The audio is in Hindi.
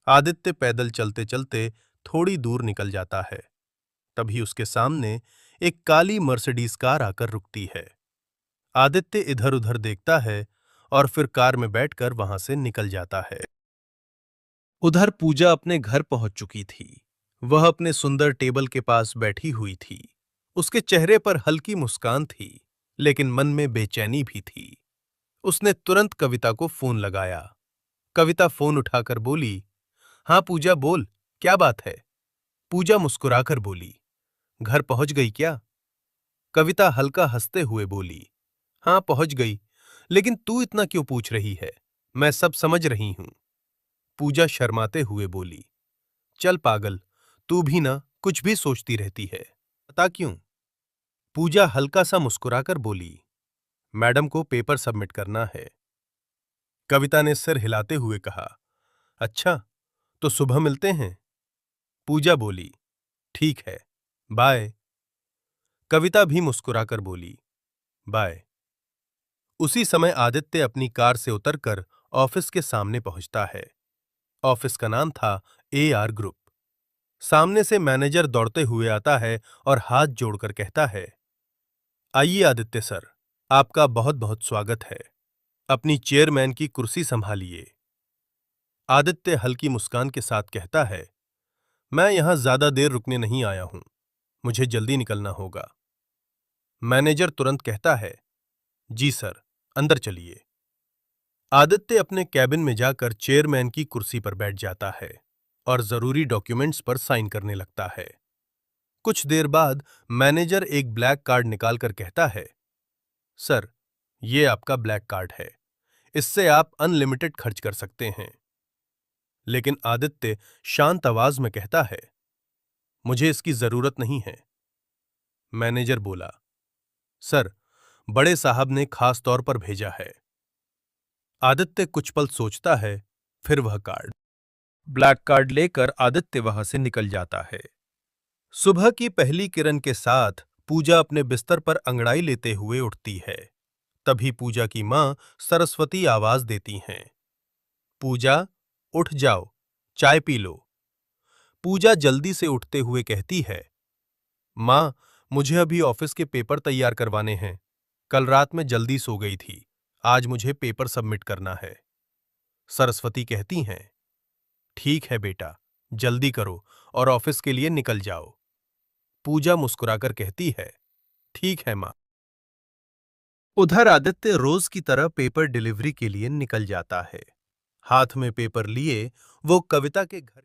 आदित्य पैदल चलते चलते थोड़ी दूर निकल जाता है। तभी उसके सामने एक काली मर्सिडीज कार आकर रुकती है। आदित्य इधर उधर देखता है और फिर कार में बैठकर वहां से निकल जाता है। उधर पूजा अपने घर पहुंच चुकी थी। वह अपने सुंदर टेबल के पास बैठी हुई थी। उसके चेहरे पर हल्की मुस्कान थी, लेकिन मन में बेचैनी भी थी। उसने तुरंत कविता को फोन लगाया। कविता फोन उठाकर बोली, हाँ पूजा बोल, क्या बात है? पूजा मुस्कुराकर बोली, घर पहुंच गई क्या? कविता हल्का हंसते हुए बोली, हाँ पहुंच गई, लेकिन तू इतना क्यों पूछ रही है? मैं सब समझ रही हूं। पूजा शर्माते हुए बोली, चल पागल, तू भी ना कुछ भी सोचती रहती है, बता क्यों? पूजा हल्का सा मुस्कुराकर बोली, मैडम को पेपर सबमिट करना है। कविता ने सिर हिलाते हुए कहा, अच्छा, तो सुबह मिलते हैं। पूजा बोली, ठीक है, बाय। कविता भी मुस्कुराकर बोली, बाय। उसी समय आदित्य अपनी कार से उतरकर ऑफिस के सामने पहुंचता है। ऑफिस का नाम था AR ग्रुप। सामने से मैनेजर दौड़ते हुए आता है और हाथ जोड़कर कहता है, आइए आदित्य सर, आपका बहुत बहुत स्वागत है। अपनी चेयरमैन की कुर्सी संभालिए। आदित्य हल्की मुस्कान के साथ कहता है, मैं यहां ज्यादा देर रुकने नहीं आया हूं, मुझे जल्दी निकलना होगा। मैनेजर तुरंत कहता है, जी सर, अंदर चलिए। आदित्य अपने कैबिन में जाकर चेयरमैन की कुर्सी पर बैठ जाता है और जरूरी डॉक्यूमेंट्स पर साइन करने लगता है। कुछ देर बाद मैनेजर एक ब्लैक कार्ड निकालकर कहता है, सर, ये आपका ब्लैक कार्ड है, इससे आप अनलिमिटेड खर्च कर सकते हैं। लेकिन आदित्य शांत आवाज में कहता है, मुझे इसकी जरूरत नहीं है। मैनेजर बोला, सर, बड़े साहब ने खास तौर पर भेजा है। आदित्य कुछ पल सोचता है, फिर वह ब्लैक कार्ड लेकर आदित्य वहां से निकल जाता है। सुबह की पहली किरण के साथ पूजा अपने बिस्तर पर अंगड़ाई लेते हुए उठती है। तभी पूजा की मां सरस्वती आवाज देती हैं, पूजा, उठ जाओ, चाय पी लो। पूजा जल्दी से उठते हुए कहती है, मां, मुझे अभी ऑफिस के पेपर तैयार करवाने हैं। कल रात में जल्दी सो गई थी, आज मुझे पेपर सबमिट करना है। सरस्वती कहती हैं, ठीक है बेटा, जल्दी करो और ऑफिस के लिए निकल जाओ। पूजा मुस्कुराकर कहती है, ठीक है मां। उधर आदित्य रोज की तरह पेपर डिलीवरी के लिए निकल जाता है। हाथ में पेपर लिए वो कविता के घर